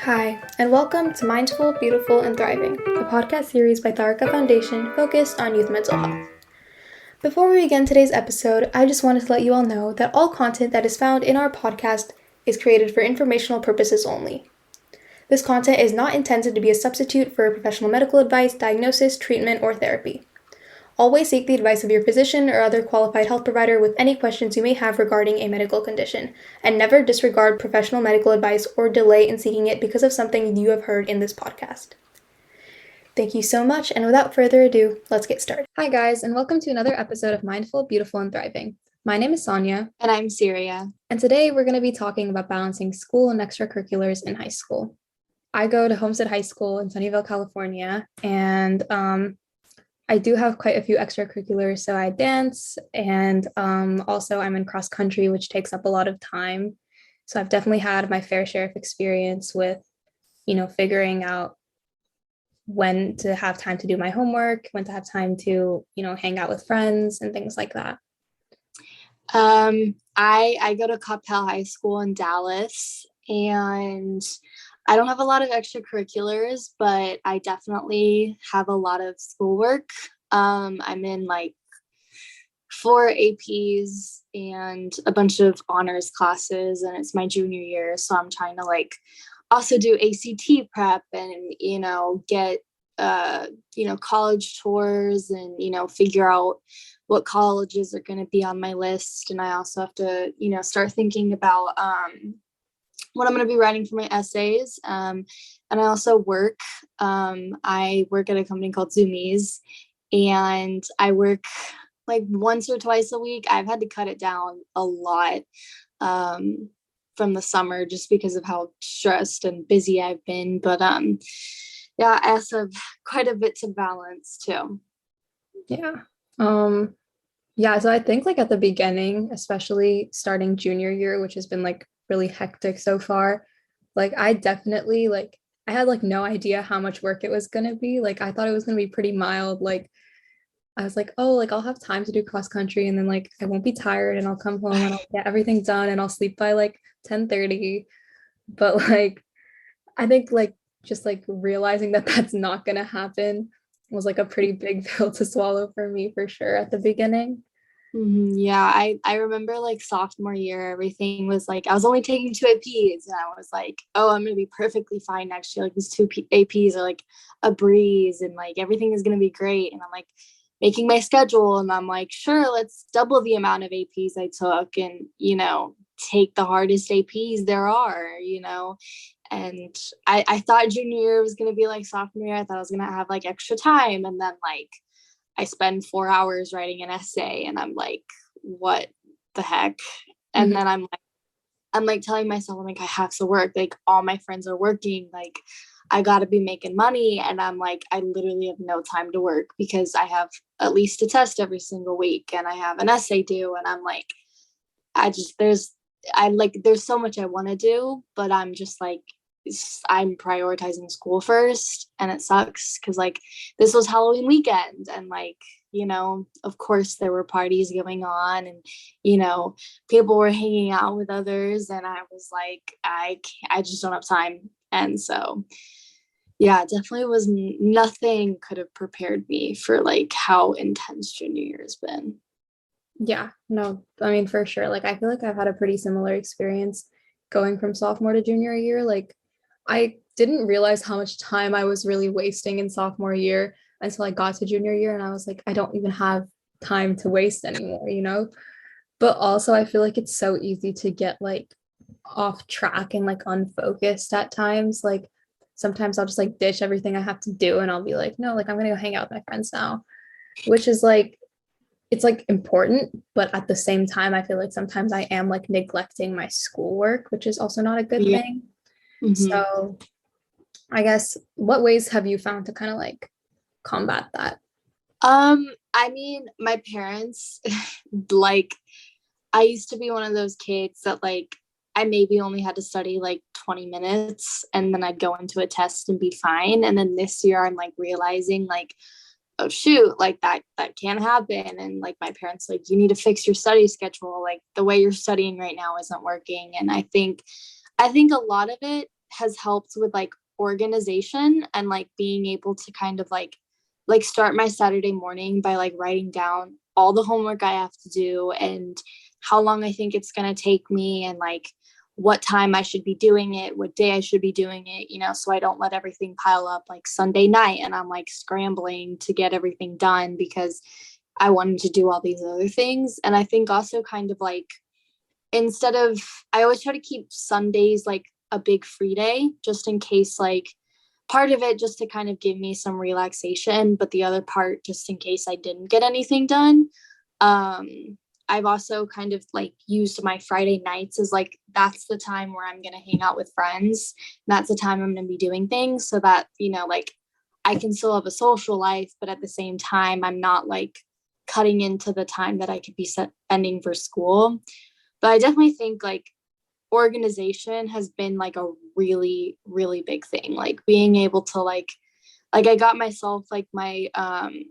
Hi, and welcome to Mindful, Beautiful, and Thriving, a podcast series by Tharaka Foundation focused on youth mental health. Before we begin today's episode, I just wanted to let you all know that all content that is found in our podcast is created for informational purposes only. This content is not intended to be a substitute for professional medical advice, diagnosis, treatment, or therapy. Always seek the advice of your physician or other qualified health provider with any questions you may have regarding a medical condition, and never disregard professional medical advice or delay in seeking it because of something you have heard in this podcast. Thank you so much, and without further ado, let's get started. Hi guys, and welcome to another episode of Mindful, Beautiful, and Thriving. My name is Sania. And I'm Syria. And today we're going to be talking about balancing school and extracurriculars in high school. I go to Homestead High School in Sunnyvale, California, and I do have quite a few extracurriculars. So I dance, and also I'm in cross country, which takes up a lot of time. So I've definitely had my fair share of experience with, figuring out when to have time to do my homework, when to have time to, hang out with friends and things like that. I go to Coppell High School in Dallas, and I don't have a lot of extracurriculars, but I definitely have a lot of schoolwork. I'm in like 4 APs and a bunch of honors classes, and it's my junior year. So I'm trying to also do ACT prep and, get, college tours and, figure out what colleges are going to be on my list. And I also have to, start thinking about, what I'm going to be writing for my essays. And I also work. I work at a company called Zoomies, and I work like once or twice a week. I've had to cut it down a lot from the summer just because of how stressed and busy I've been. But yeah, I also have quite a bit to balance too. Yeah. So I think at the beginning, especially starting junior year, which has been really hectic so far, I definitely I had no idea how much work it was gonna be. I thought it was gonna be pretty mild. I was I'll have time to do cross country, and then I won't be tired, and I'll come home and I'll get everything done, and I'll sleep by 10:30. But I think just realizing that that's not gonna happen was a pretty big pill to swallow for me, for sure, at the beginning. Yeah, I remember sophomore year, everything was I was only taking 2 APs, and I was oh, I'm gonna be perfectly fine next year. These 2 APs are a breeze, and everything is gonna be great. And I'm making my schedule, and I'm sure, let's double the amount of APs I took, and take the hardest APs there are. And I thought junior year was gonna be sophomore year. I thought I was gonna have extra time, and then I spend 4 hours writing an essay, and I'm what the heck? And then I'm telling myself, I have to work. All my friends are working. I gotta be making money. And I'm I literally have no time to work because I have at least a test every single week, and I have an essay due. And I'm there's so much I want to do, but I'm just I'm prioritizing school first, and it sucks because this was Halloween weekend, and of course there were parties going on, and people were hanging out with others, and I was I just don't have time. And so yeah, definitely was nothing could have prepared me for how intense junior year has been. Yeah, no, I mean, for sure. I feel I've had a pretty similar experience going from sophomore to junior year. I didn't realize how much time I was really wasting in sophomore year until I got to junior year, and I was I don't even have time to waste anymore. But also I feel it's so easy to get off track and unfocused at times. Sometimes I'll just ditch everything I have to do, and I'll be no, I'm gonna go hang out with my friends now, which is it's important, but at the same time I feel sometimes I am neglecting my schoolwork, which is also not a good thing. So I guess, what ways have you found to kind of combat that? I mean, my parents, I used to be one of those kids that I maybe only had to study 20 minutes, and then I'd go into a test and be fine. And then this year I'm realizing oh shoot, that can't happen. And my parents you need to fix your study schedule. The way you're studying right now isn't working. And I think a lot of it has helped with like organization and like being able to kind of like start my Saturday morning by like writing down all the homework I have to do and how long I think it's going to take me and like what time I should be doing it, what day I should be doing it, so I don't let everything pile up like Sunday night and I'm like scrambling to get everything done because I wanted to do all these other things. And I think also kind of like I always try to keep Sundays like a big free day just in case, like part of it just to kind of give me some relaxation, but the other part just in case I didn't get anything done. I've also kind of like used my Friday nights as like, that's the time where I'm going to hang out with friends. That's the time I'm going to be doing things so that, like I can still have a social life, but at the same time, I'm not like cutting into the time that I could be spending for school. But I definitely think like organization has been like a really, really big thing. Like being able to like I got myself like my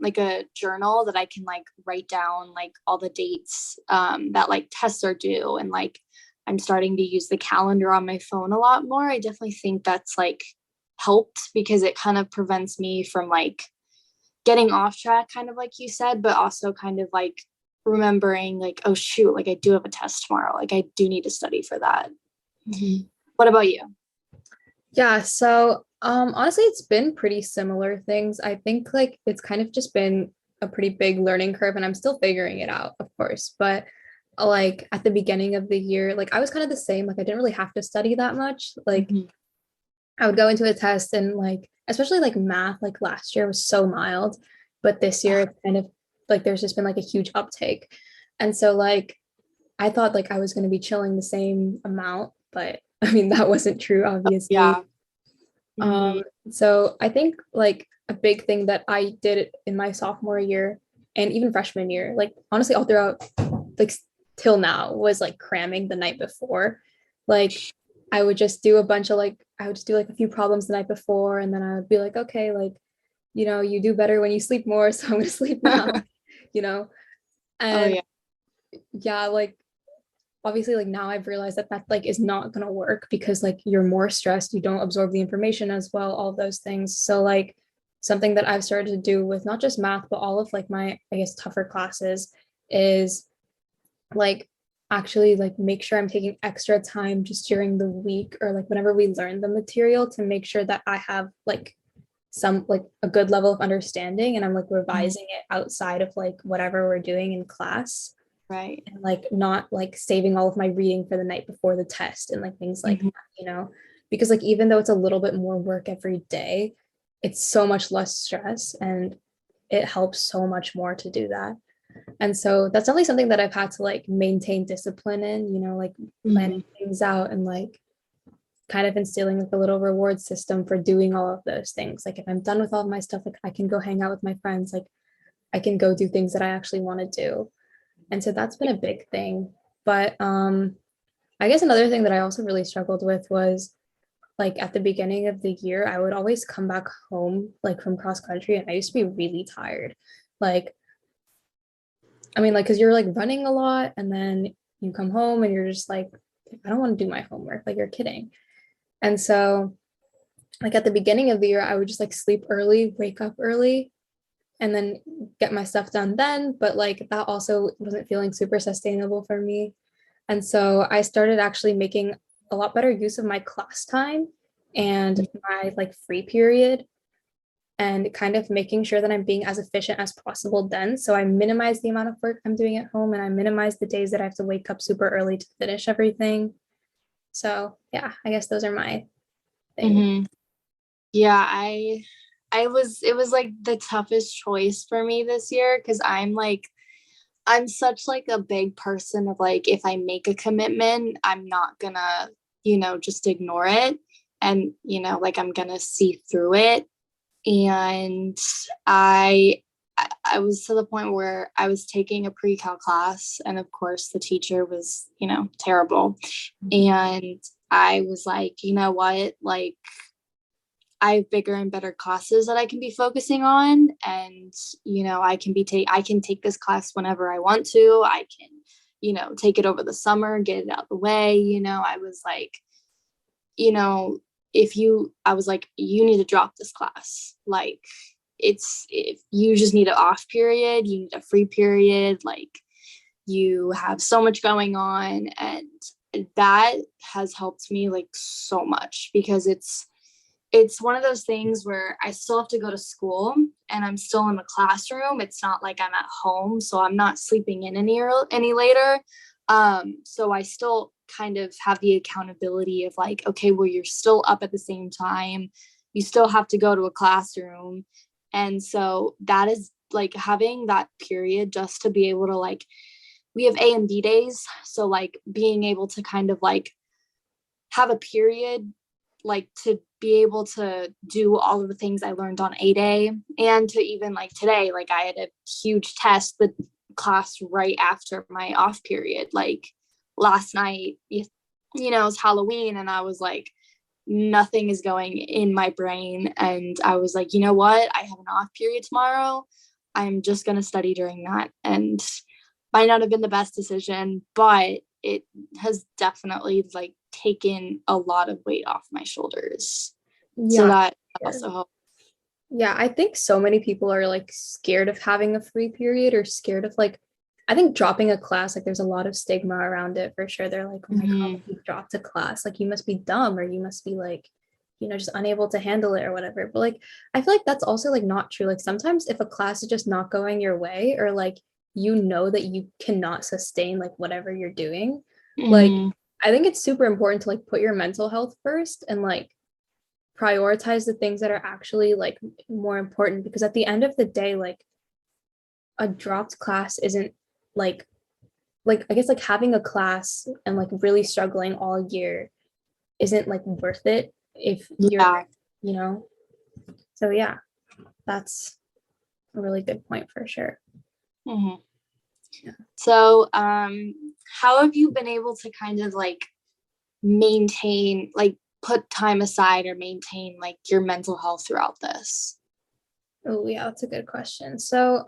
like a journal that I can like write down like all the dates that like tests are due, and like I'm starting to use the calendar on my phone a lot more. I definitely think that's like helped because it kind of prevents me from like getting off track, kind of like you said, but also kind of like remembering like, oh shoot, like I do have a test tomorrow, like I do need to study for that. Mhm. What about you? Yeah, so honestly it's been pretty similar things. I think like it's kind of just been a pretty big learning curve and I'm still figuring it out, of course. But like at the beginning of the year, like I was kind of the same. Like I didn't really have to study that much. Like Mhm. I would go into a test and like especially like math, like last year was so mild, but this year it's kind of like there's just been like a huge uptake. And so like I thought like I was going to be chilling the same amount, but I mean that wasn't true, obviously. Yeah. Mhm. So I think like a big thing that I did in my sophomore year and even freshman year, like honestly all throughout like till now was like cramming the night before. Like I would just do a bunch of like I would just do like a few problems the night before and then I would be like, okay, like, you do better when you sleep more, so I'm gonna sleep now, you know. Oh And yeah. yeah, like obviously like now I've realized that that like is not going to work because like you're more stressed, you don't absorb the information as well, all those things. So like something that I've started to do with not just math but all of like my I guess tougher classes is like actually like make sure I'm taking extra time just during the week or like whenever we learn the material to make sure that I have like some like a good level of understanding and I'm like Mhm. revising it outside of like whatever we're doing in class Right. and like not like saving all of my reading for the night before the test and like things like Mhm. that. Because like even though it's a little bit more work every day, it's so much less stress and it helps so much more to do that. And so that's definitely something that I've had to like maintain discipline in, like planning Mhm. things out and like kind of instilling like a little reward system for doing all of those things. Like if I'm done with all of my stuff, like I can go hang out with my friends, like I can go do things that I actually want to do. And so that's been a big thing. But I guess another thing that I also really struggled with was like at the beginning of the year, I would always come back home like from cross country and I used to be really tired. Like, I mean, like, because you're like running a lot and then you come home and you're just like, I don't want to do my homework. Like, you're kidding. And so, like, at the beginning of the year, I would just like sleep early, wake up early, and then get my stuff done then. But like, that also wasn't feeling super sustainable for me. And so I started actually making a lot better use of my class time and my like free period and kind of making sure that I'm being as efficient as possible then. So I minimize the amount of work I'm doing at home and I minimize the days that I have to wake up super early to finish everything. So yeah, I guess those are my things. Mhm. Yeah, it was like the toughest choice for me this year because I'm such like a big person of like if I make a commitment, I'm not gonna, just ignore it and like I'm gonna see through it. And I I was to the point where I was taking a pre-cal class and of course the teacher was, terrible. And I was like, you know what? Like I have bigger and better classes that I can be focusing on. And, I can take this class whenever I want to. I can, take it over the summer, get it out the way. I was like, you know, I was like, you need to drop this class. Like, if you just need an off period, you need a free period, like you have so much going on. And that has helped me like so much, because it's one of those things where I still have to go to school and I'm still in the classroom. It's not like I'm at home, so I'm not sleeping in any later. So I still kind of have the accountability of like, okay, well, you're still up at the same time. You still have to go to a classroom. And so that is like having that period just to be able to like, we have A and B days. So like being able to kind of like have a period, like to be able to do all of the things I learned on A day, and to even like today, like I had a huge test, the class right after my off period. Like last night, it was Halloween, and I was like, nothing is going in my brain. And I was like, you know what? I have an off period tomorrow. I'm just going to study during that. And might not have been the best decision, but it has definitely like taken a lot of weight off my shoulders. So Yeah. that Sure. also helped. Yeah, I think so many people are like scared of having a free period or scared of like, I think dropping a class, like there's a lot of stigma around it for sure. They're like, oh my God, Mm-hmm. you dropped a class. Like you must be dumb or you must be like, just unable to handle it or whatever. But like, I feel like that's also like not true. Like sometimes if a class is just not going your way or like, that you cannot sustain like whatever you're doing, like, Mm-hmm. I think it's super important to like put your mental health first and like prioritize the things that are actually like more important because at the end of the day like a dropped class isn't like I guess like having a class and like really struggling all year isn't like worth it if you're Yeah. you know so yeah, that's a really good point for sure. Mm-hmm. Yeah. So, how have you been able to kind of like maintain, like put time aside or maintain like your mental health throughout this? Oh yeah, that's a good question. So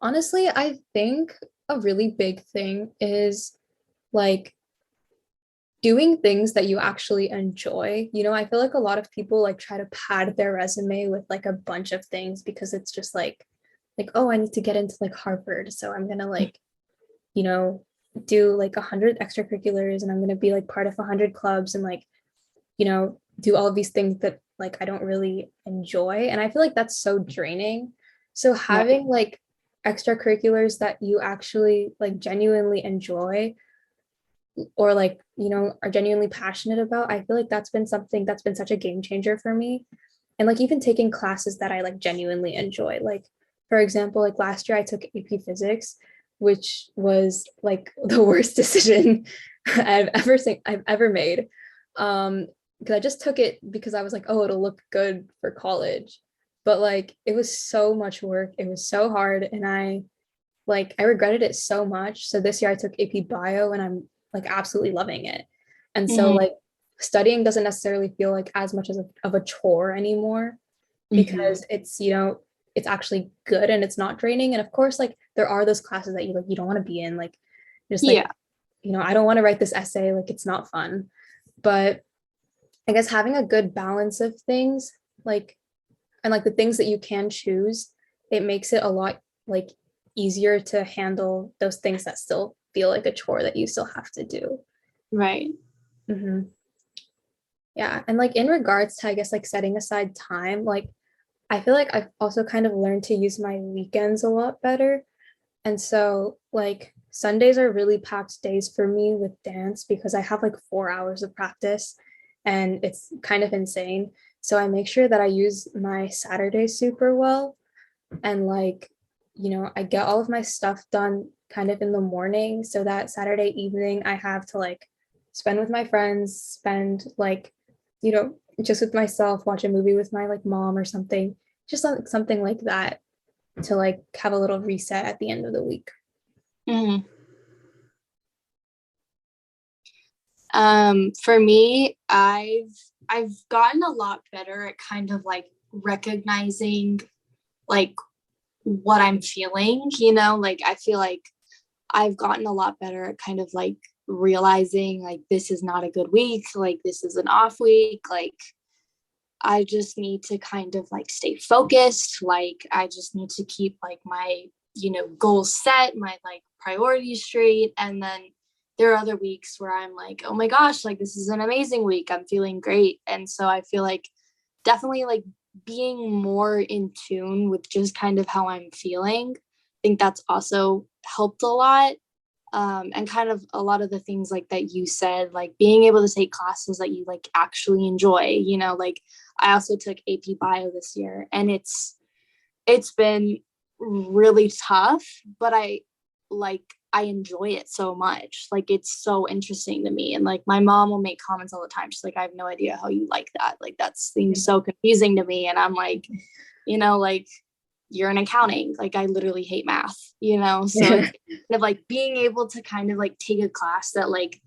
honestly I think a really big thing is like doing things that you actually enjoy. I feel like a lot of people like try to pad their resume with like a bunch of things because it's just like oh, I need to get into like Harvard, so I'm gonna like, you know, do like 100 extracurriculars and I'm gonna be like part of 100 clubs and like, do all of these things that like I don't really enjoy. And I feel like that's so draining. So Right. having like extracurriculars that you actually like genuinely enjoy or like are genuinely passionate about, I feel like that's been something that's been such a game changer for me. And like even taking classes that I like genuinely enjoy, like for example, like last year I took AP physics, which was like the worst decision I've ever made, because I just took it because I was like, oh, it'll look good for college, but like it was so much work, it was so hard, and I regretted it so much. So this year I took AP bio and I'm like absolutely loving it. And so Mm-hmm. like studying doesn't necessarily feel like as much of a chore anymore Mm-hmm. because it's actually good and it's not draining. And of course, like there are those classes that you don't want to be in, like just like, Yeah. I don't want to write this essay, like it's not fun. But I guess having a good balance of things, like and like the things that you can choose, it makes it a lot like easier to handle those things that still feel like a chore that you still have to do. Right. Hmm. Yeah. And like in regards to, I guess, like setting aside time, like I feel like I've also kind of learned to use my weekends a lot better. And so, like, Sundays are really packed days for me with dance because I have like 4 hours of practice and it's kind of insane. So, I make sure that I use my Saturdays super well. And, like, I get all of my stuff done kind of in the morning so that Saturday evening I have to like spend with my friends, spend like, just with myself, watch a movie with my like mom or something, just like, something like that to like have a little reset at the end of the week. Mm-hmm. For me, I've gotten a lot better at kind of like recognizing like what I'm feeling, like I feel like I've gotten a lot better at kind of like realizing like this is not a good week, like this is an off week, like I just need to kind of like stay focused, like I just need to keep like my, goals set, my like priorities straight. And then there are other weeks where I'm like, oh my gosh, like this is an amazing week, I'm feeling great. And so I feel like definitely like being more in tune with just kind of how I'm feeling, I think that's also helped a lot. And kind of a lot of the things like that you said, like being able to take classes that you like actually enjoy, like I also took AP Bio this year, and it's been really tough, but I enjoy it so much. Like it's so interesting to me. And like my mom will make comments all the time. She's like, I have no idea how you like that. Like that seems so confusing to me. And I'm like, like you're in accounting. Like I literally hate math, so it's kind of like being able to kind of like take a class that like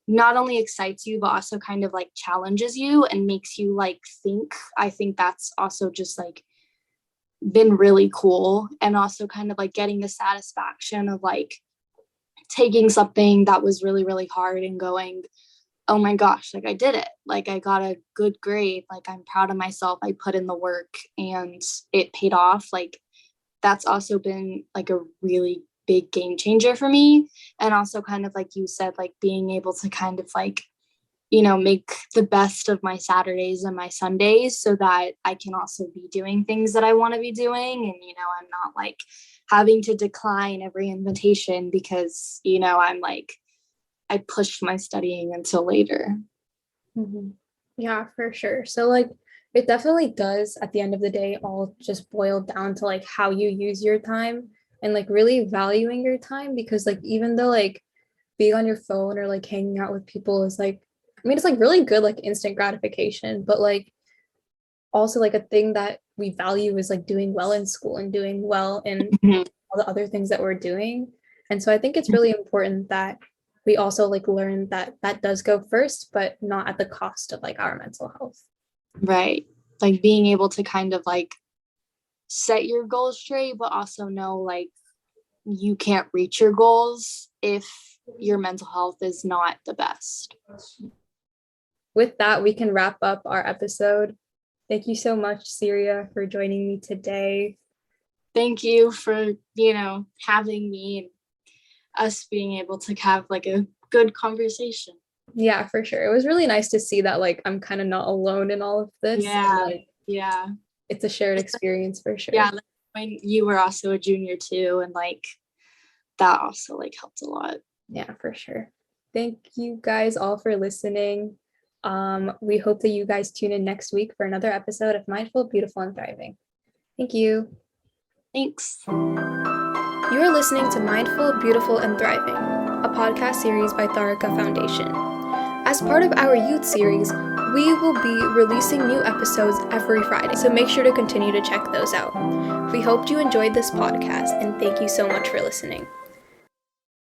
not only excites you, but also kind of like challenges you and makes you like think. I think that's also just like been really cool. And also kind of like getting the satisfaction of like taking something that was really, really hard and going, oh my gosh, like I did it. Like I got a good grade. Like I'm proud of myself. I put in the work and it paid off. Like that's also been like a really big game changer for me. And also kind of like you said, like being able to kind of like, make the best of my Saturdays and my Sundays so that I can also be doing things that I want to be doing. And, I'm not like having to decline every invitation because, I'm like, I pushed my studying until later. Mm-hmm. Yeah, for sure. So like it definitely does at the end of the day all just boil down to like how you use your time and like really valuing your time, because like even though like being on your phone or like hanging out with people is like, I mean, it's like really good, like instant gratification, but like also like a thing that we value is like doing well in school and doing well in Mhm. all the other things that we're doing. And so I think it's really important that we also like learn that that does go first, but not at the cost of like our mental health. Right. Like being able to kind of like set your goals straight, but also know like you can't reach your goals if your mental health is not the best. With that, we can wrap up our episode. Thank you so much, Syria, for joining me today. Thank you for, having me and us being able to have like a good conversation. Yeah, for sure. It was really nice to see that like I'm kind of not alone in all of this. Yeah. Like, yeah. It's a shared experience for sure. Yeah. Like when you were also a junior too, and like that also like helped a lot. Yeah, for sure. Thank you guys all for listening. We hope that you guys tune in next week for another episode of Mindful, Beautiful, and Thriving. Thank you. Thanks. You are listening to Mindful, Beautiful, and Thriving, a podcast series by Tharaka Foundation. As part of our youth series, we will be releasing new episodes every Friday, so make sure to continue to check those out. We hope you enjoyed this podcast, and thank you so much for listening.